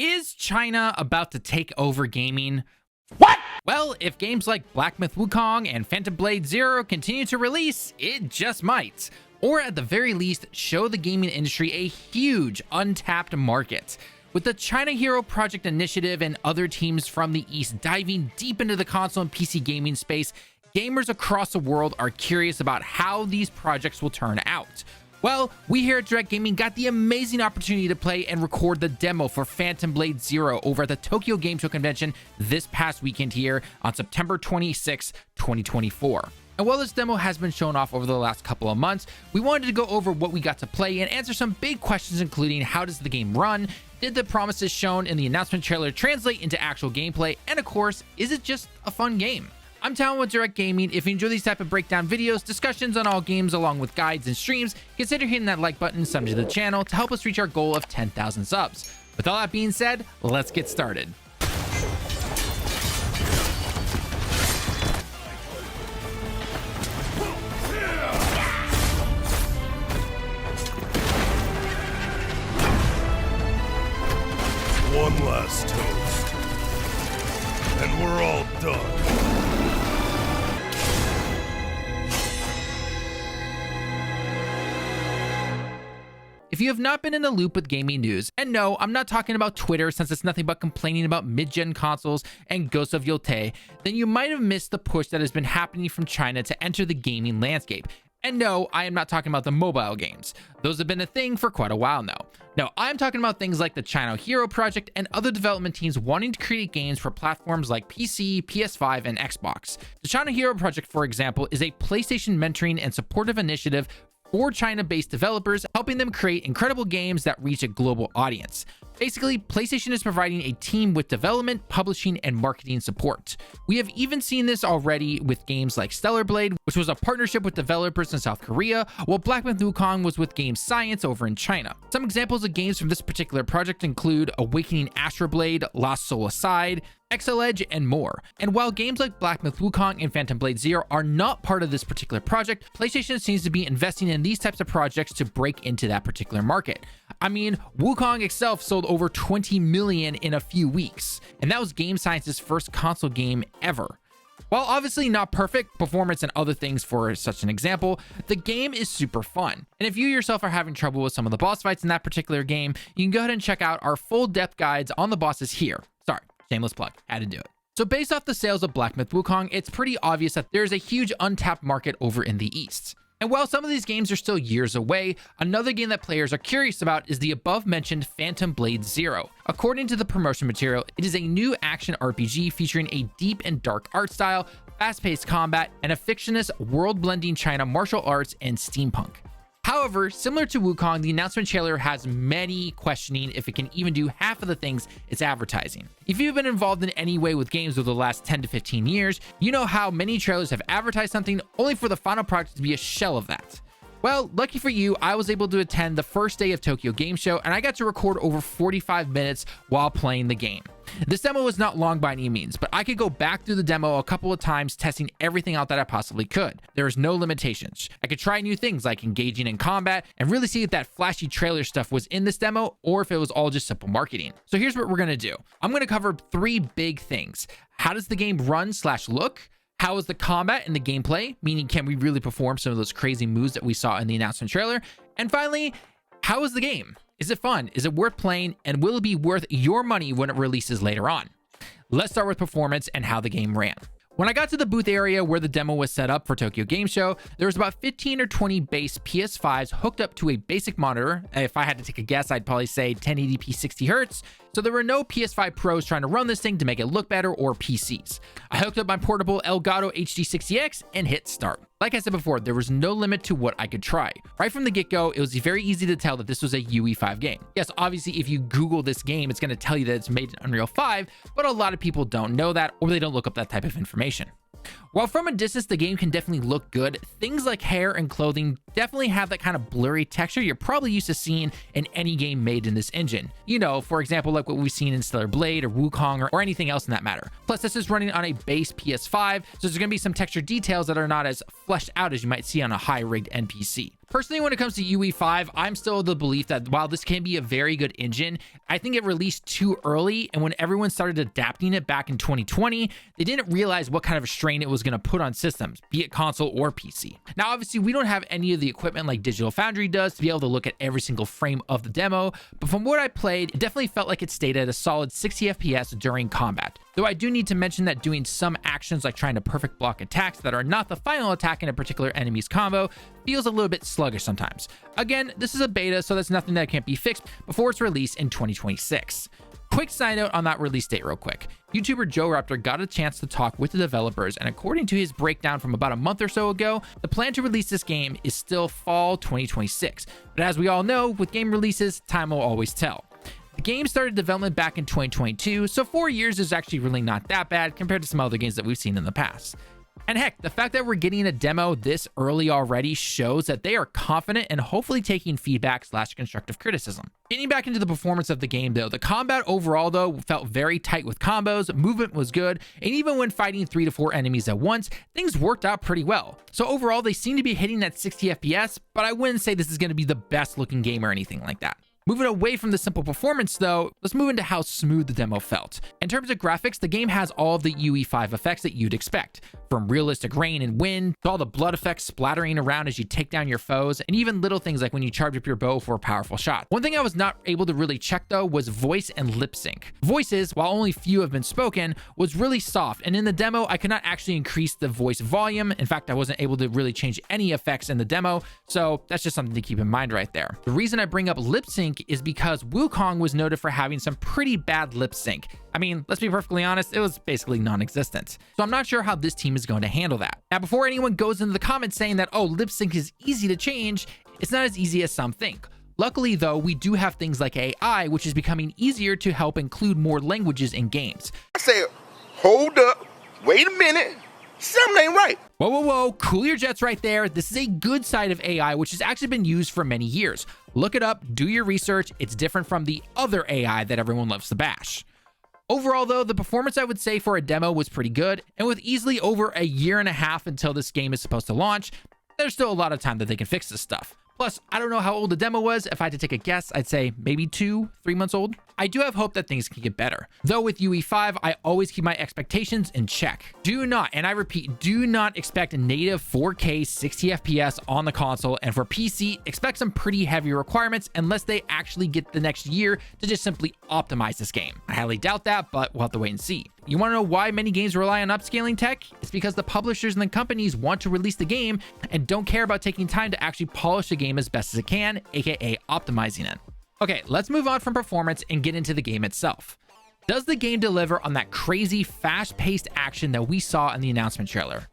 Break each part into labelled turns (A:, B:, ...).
A: Is China about to take over gaming?
B: What?
A: Well, if games like Black Myth Wukong and Phantom Blade Zero continue to release, it just might. Or at the very least, show the gaming industry a huge untapped market. With the China Hero Project Initiative and other teams from the East diving deep into the console and PC gaming space, gamers across the world are curious about how these projects will turn out. Well, we here at Direct Gaming got the amazing opportunity to play and record the demo for Phantom Blade Zero over at the Tokyo Game Show convention this past weekend here on September 26, 2024. And while this demo has been shown off over the last couple of months, we wanted to go over what we got to play and answer some big questions, including how does the game run, did the promises shown in the announcement trailer translate into actual gameplay, and of course, is it just a fun game? I'm Tallen with Direct Gaming. If you enjoy these type of breakdown videos, discussions on all games along with guides and streams, consider hitting that like button, sub to the channel to help us reach our goal of 10,000 subs. With all that being said, let's get started.
B: One last toast, and we're all done.
A: If you have not been in the loop with gaming news, and no, I'm not talking about Twitter since it's nothing but complaining about mid-gen consoles and Ghost of Yotei, then you might have missed the push that has been happening from China to enter the gaming landscape. And no, I am not talking about the mobile games. Those have been a thing for quite a while now. No, I'm talking about things like the China Hero Project and other development teams wanting to create games for platforms like PC, PS5, and Xbox. The China Hero Project, for example, is a PlayStation mentoring and supportive initiative for China-based developers, helping them create incredible games that reach a global audience. Basically, PlayStation is providing a team with development, publishing, and marketing support. We have even seen this already with games like Stellar Blade, which was a partnership with developers in South Korea, while Black Myth Wukong was with Game Science over in China. Some examples of games from this particular project include Awakening Astro Blade, Lost Soul Aside, XL Edge, and more. And while games like Black Myth Wukong and Phantom Blade Zero are not part of this particular project, PlayStation seems to be investing in these types of projects to break into that particular market. I mean, Wukong itself sold over 20 million in a few weeks, and that was Game Science's first console game ever. While obviously not perfect, performance and other things for such an example, the game is super fun. And if you yourself are having trouble with some of the boss fights in that particular game, you can go ahead and check out our full depth guides on the bosses here. Sorry, shameless plug, had to do it. So based off the sales of Black Myth Wukong, it's pretty obvious that there's a huge untapped market over in the East. And while some of these games are still years away, another game that players are curious about is the above mentioned Phantom Blade Zero. According to the promotion material, it is a new action RPG featuring a deep and dark art style, fast-paced combat, and a fictionist world-blending China martial arts and steampunk. However, similar to Wukong, the announcement trailer has many questioning if it can even do half of the things it's advertising. If you've been involved in any way with games over the last 10 to 15 years, you know how many trailers have advertised something only for the final product to be a shell of that. Well, lucky for you, I was able to attend the first day of Tokyo Game Show, and I got to record over 45 minutes while playing the game. This demo was not long by any means, but I could go back through the demo a couple of times, testing everything out that I possibly could. There is no limitations. I could try new things like engaging in combat and really see if that flashy trailer stuff was in this demo or if it was all just simple marketing. So here's what we're going to do. I'm going to cover three big things. How does the game run/look? How is the combat and the gameplay? Meaning, can we really perform some of those crazy moves that we saw in the announcement trailer? And finally, how is the game? Is it fun? Is it worth playing? And will it be worth your money when it releases later on? Let's start with performance and how the game ran. When I got to the booth area where the demo was set up for Tokyo Game Show, there was about 15 or 20 base PS5s hooked up to a basic monitor. If I had to take a guess, I'd probably say 1080p 60 Hz. So there were no PS5 Pros trying to run this thing to make it look better or PCs. I hooked up my portable Elgato HD60X and hit start. Like I said before, there was no limit to what I could try. Right from the get-go, it was very easy to tell that this was a UE5 game. Yes, obviously, if you Google this game, it's going to tell you that it's made in Unreal 5, but a lot of people don't know that, or they don't look up that type of information. While from a distance the game can definitely look good, things like hair and clothing definitely have that kind of blurry texture you're probably used to seeing in any game made in this engine. You know, for example, like what we've seen in Stellar Blade or Wukong or anything else in that matter. Plus, this is running on a base PS5, so there's going to be some texture details that are not as fleshed out as you might see on a high-rigged NPC. Personally, when it comes to UE5, I'm still of the belief that while this can be a very good engine, I think it released too early, and when everyone started adapting it back in 2020, they didn't realize what kind of a strain it was going to put on systems, be it console or PC. Now, obviously, we don't have any of the equipment like Digital Foundry does to be able to look at every single frame of the demo, but from what I played, it definitely felt like it stayed at a solid 60 FPS during combat. Though I do need to mention that doing some actions like trying to perfect block attacks that are not the final attack in a particular enemy's combo feels a little bit sluggish sometimes. Again, this is a beta, so that's nothing that can't be fixed before its release in 2026. Quick side note on that release date real quick. YouTuber Joe Raptor got a chance to talk with the developers, and according to his breakdown from about a month or so ago, the plan to release this game is still fall 2026. But as we all know, with game releases, time will always tell. The game started development back in 2022, so 4 years is actually really not that bad compared to some other games that we've seen in the past. And heck, the fact that we're getting a demo this early already shows that they are confident and hopefully taking feedback / constructive criticism. Getting back into the performance of the game though, the combat overall though felt very tight with combos, movement was good, and even when fighting 3 to 4 enemies at once, things worked out pretty well. So overall, they seem to be hitting that 60 FPS, but I wouldn't say this is going to be the best looking game or anything like that. Moving away from the simple performance though, let's move into how smooth the demo felt. In terms of graphics, the game has all of the UE5 effects that you'd expect, from realistic rain and wind to all the blood effects splattering around as you take down your foes, and even little things like when you charge up your bow for a powerful shot. One thing I was not able to really check though was voice and lip sync. Voices, while only few have been spoken, was really soft, and in the demo I could not actually increase the voice volume. In fact, I wasn't able to really change any effects in the demo, so that's just something to keep in mind right there. The reason I bring up lip sync is because Wukong was noted for having some pretty bad lip sync. I mean, let's be perfectly honest, it was basically non-existent. So I'm not sure how this team is going to handle that. Now, before anyone goes into the comments saying that, oh, lip sync is easy to change, it's not as easy as some think. Luckily though, we do have things like AI, which is becoming easier to help include more languages in games.
C: I said, hold up, wait a minute. Something ain't right.
A: Whoa, whoa, whoa, cool your jets right there. This is a good side of AI, which has actually been used for many years. Look it up, do your research. It's different from the other AI that everyone loves to bash. Overall though, the performance I would say for a demo was pretty good, and with easily over a year and a half until this game is supposed to launch, there's still a lot of time that they can fix this stuff. Plus, I don't know how old the demo was. If I had to take a guess, I'd say maybe 2-3 months old. I do have hope that things can get better. Though with UE5, I always keep my expectations in check. Do not, and I repeat, do not expect a native 4K 60 FPS on the console, and for PC, expect some pretty heavy requirements unless they actually get the next year to just simply optimize this game. I highly doubt that, but we'll have to wait and see. You want to know why many games rely on upscaling tech? It's because the publishers and the companies want to release the game and don't care about taking time to actually polish the game as best as it can, aka optimizing it. Okay, let's move on from performance and get into the game itself. Does the game deliver on that crazy, fast-paced action that we saw in the announcement trailer?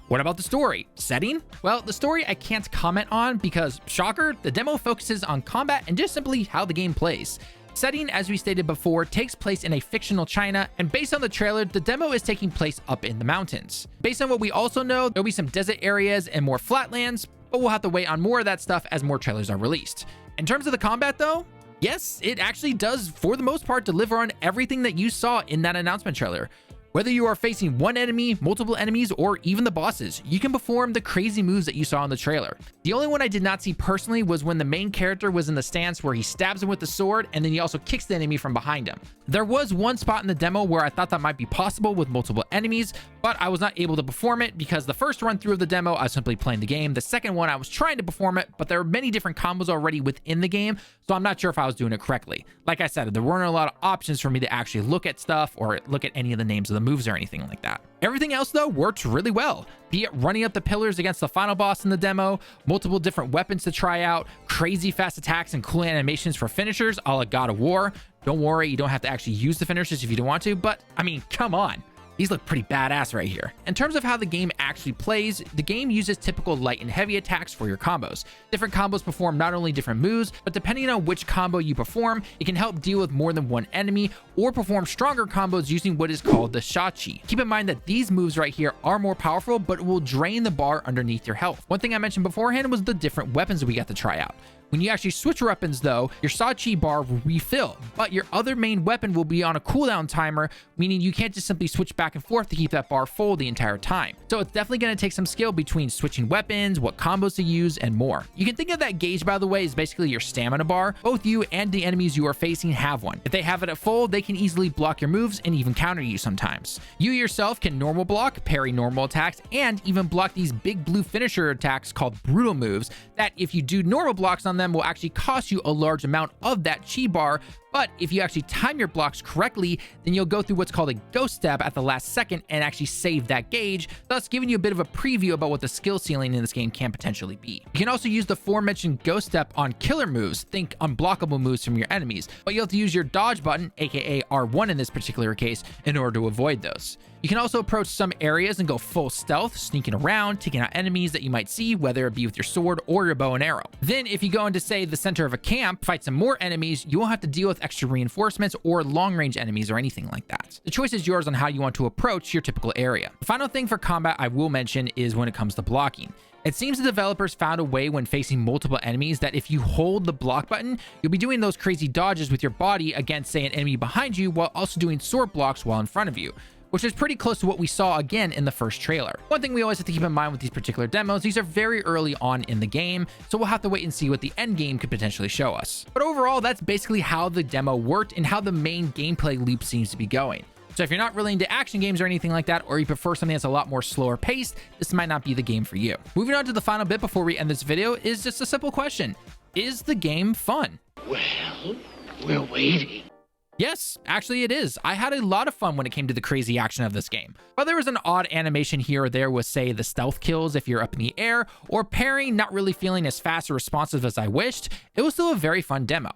A: What about the story? Setting? Well, the story I can't comment on because, shocker, the demo focuses on combat and just simply how the game plays. Setting, as we stated before, takes place in a fictional China, and based on the trailer, the demo is taking place up in the mountains. Based on what we also know, there'll be some desert areas and more flatlands, but we'll have to wait on more of that stuff as more trailers are released. In terms of the combat though, yes, it actually does, for the most part, deliver on everything that you saw in that announcement trailer. Whether you are facing one enemy, multiple enemies, or even the bosses, you can perform the crazy moves that you saw in the trailer. The only one I did not see personally was when the main character was in the stance where he stabs him with the sword and then he also kicks the enemy from behind him. There was one spot in the demo where I thought that might be possible with multiple enemies, but I was not able to perform it because the first run through of the demo, I was simply playing the game. The second one, I was trying to perform it, but there are many different combos already within the game, so I'm not sure if I was doing it correctly. Like I said, there weren't a lot of options for me to actually look at stuff or look at any of the names of the moves or anything like that. Everything else though worked really well, be it running up the pillars against the final boss in the demo, multiple different weapons to try out, crazy fast attacks and cool animations for finishers a la God of War. Don't worry, you don't have to actually use the finishers if you don't want to, but I mean, come on. These look pretty badass right here. In terms of how the game actually plays, the game uses typical light and heavy attacks for your combos. Different combos perform not only different moves, but depending on which combo you perform, it can help deal with more than one enemy or perform stronger combos using what is called the Shachi. Keep in mind that these moves right here are more powerful, but will drain the bar underneath your health. One thing I mentioned beforehand was the different weapons we got to try out. When you actually switch weapons though, your saw chi bar will refill, but your other main weapon will be on a cooldown timer, meaning you can't just simply switch back and forth to keep that bar full the entire time. So it's definitely going to take some skill between switching weapons, what combos to use, and more. You can think of that gauge, by the way, as basically your stamina bar. Both you and the enemies you are facing have one. If they have it at full, they can easily block your moves and even counter you sometimes. You yourself can normal block, parry normal attacks, and even block these big blue finisher attacks called brutal moves that if you do normal blocks on them will actually cost you a large amount of that chi bar. But if you actually time your blocks correctly, then you'll go through what's called a ghost step at the last second and actually save that gauge, thus giving you a bit of a preview about what the skill ceiling in this game can potentially be. You can also use the aforementioned ghost step on killer moves, think unblockable moves from your enemies, but you'll have to use your dodge button, aka R1 in this particular case, in order to avoid those. You can also approach some areas and go full stealth, sneaking around, taking out enemies that you might see, whether it be with your sword or your bow and arrow. Then if you go into, say, the center of a camp, fight some more enemies, you won't have to deal with extra reinforcements or long-range enemies or anything like that. The choice is yours on how you want to approach your typical area. The final thing for combat I will mention is when it comes to blocking. It seems the developers found a way when facing multiple enemies that if you hold the block button, you'll be doing those crazy dodges with your body against, say, an enemy behind you while also doing sword blocks while in front of you, which is pretty close to what we saw again in the first trailer. One thing we always have to keep in mind with these particular demos, these are very early on in the game, so we'll have to wait and see what the end game could potentially show us. But overall, that's basically how the demo worked and how the main gameplay loop seems to be going. So if you're not really into action games or anything like that, or you prefer something that's a lot more slower paced, this might not be the game for you. Moving on to the final bit before we end this video is just a simple question. Is the game fun?
D: Well, we're waiting.
A: Yes, actually it is. I had a lot of fun when it came to the crazy action of this game. While there was an odd animation here or there with, say, the stealth kills if you're up in the air, or parrying not really feeling as fast or responsive as I wished, it was still a very fun demo.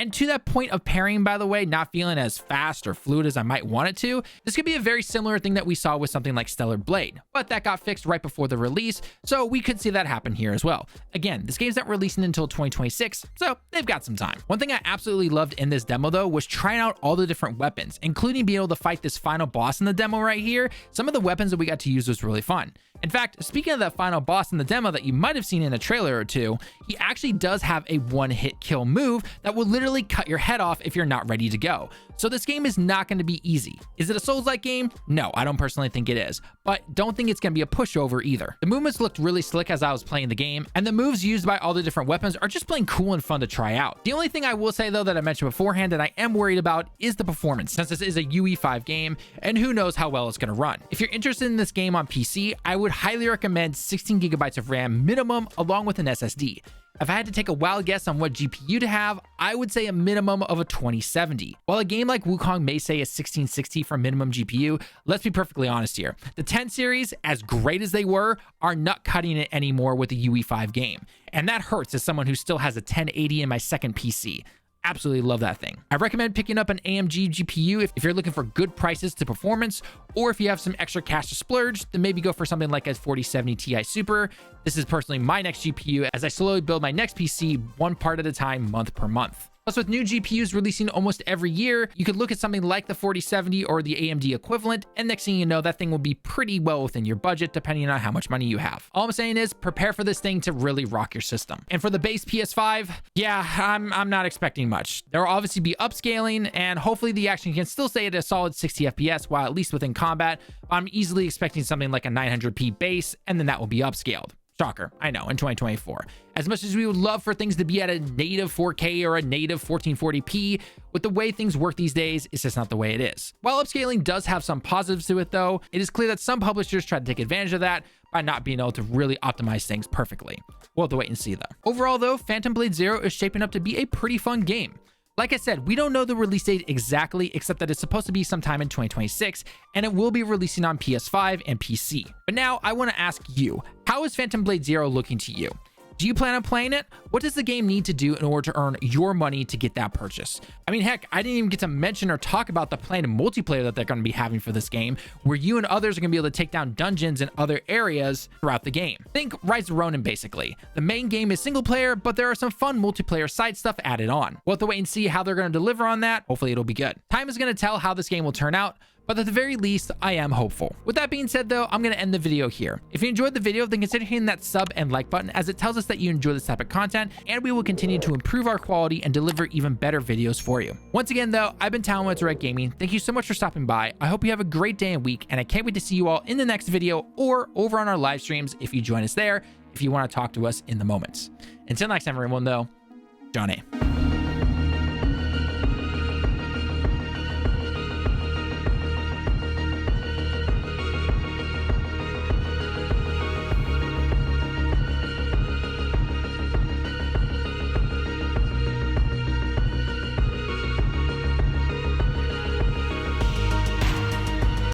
A: And to that point of parrying, by the way, not feeling as fast or fluid as I might want it to, this could be a very similar thing that we saw with something like Stellar Blade, but that got fixed right before the release, so we could see that happen here as well. Again, this game's not releasing until 2026, so they've got some time. One thing I absolutely loved in this demo though was trying out all the different weapons, including being able to fight this final boss in the demo right here. Some of the weapons that we got to use was really fun. In fact, speaking of that final boss in the demo that you might have seen in a trailer or two, he actually does have a one-hit kill move that will literally cut your head off if you're not ready to go. So this game is not going to be easy. Is it a Souls-like game? No, I don't personally think it is, but don't think it's going to be a pushover either. The movements looked really slick as I was playing the game, and the moves used by all the different weapons are just plain cool and fun to try out. The only thing I will say though that I mentioned beforehand that I am worried about is the performance, since this is a UE5 game, and who knows how well it's going to run. If you're interested in this game on PC, I would highly recommend 16 gigabytes of RAM minimum along with an SSD. If I had to take a wild guess on what GPU to have, I would say a minimum of a 2070. While a game like Wukong may say a 1660 for minimum GPU, let's be perfectly honest here. The 10 series, as great as they were, are not cutting it anymore with the UE5 game. And that hurts as someone who still has a 1080 in my second PC. Absolutely love that thing. I recommend picking up an AMD GPU if you're looking for good prices to performance, or if you have some extra cash to splurge, then maybe go for something like a 4070 Ti Super. This is personally my next GPU as I slowly build my next PC one part at a time, month per month. Plus, with new GPUs releasing almost every year, you could look at something like the 4070 or the AMD equivalent, and next thing you know, that thing will be pretty well within your budget, depending on how much money you have. All I'm saying is prepare for this thing to really rock your system. And for the base PS5, yeah, I'm not expecting much. There will obviously be upscaling, and hopefully the action can still stay at a solid 60 FPS while at least within combat. I'm easily expecting something like a 900p base, and then that will be upscaled. Shocker, I know, in 2024. As much as we would love for things to be at a native 4K or a native 1440p, with the way things work these days, it's just not the way it is. While upscaling does have some positives to it though, it is clear that some publishers try to take advantage of that by not being able to really optimize things perfectly. We'll have to wait and see though. Overall though, Phantom Blade Zero is shaping up to be a pretty fun game. Like I said, we don't know the release date exactly, except that it's supposed to be sometime in 2026, and it will be releasing on PS5 and PC. But now I want to ask you, how is Phantom Blade Zero looking to you? Do you plan on playing it? What does the game need to do in order to earn your money to get that purchase? I mean, heck, I didn't even get to mention or talk about the planned multiplayer that they're going to be having for this game, where you and others are going to be able to take down dungeons in other areas throughout the game. Think Rise of Ronin, basically. The main game is single player, but there are some fun multiplayer side stuff added on. We'll have to wait and see how they're going to deliver on that. Hopefully it'll be good. Time is going to tell how this game will turn out, but at the very least, I am hopeful. With that being said though, I'm going to end the video here. If you enjoyed the video, then consider hitting that sub and like button, as it tells us that you enjoy this type of content, and we will continue to improve our quality and deliver even better videos for you. Once again though, I've been Tallen with Direct Gaming. Thank you so much for stopping by. I hope you have a great day and week, and I can't wait to see you all in the next video or over on our live streams if you join us there, if you want to talk to us in the moments. Until next time everyone though, John A.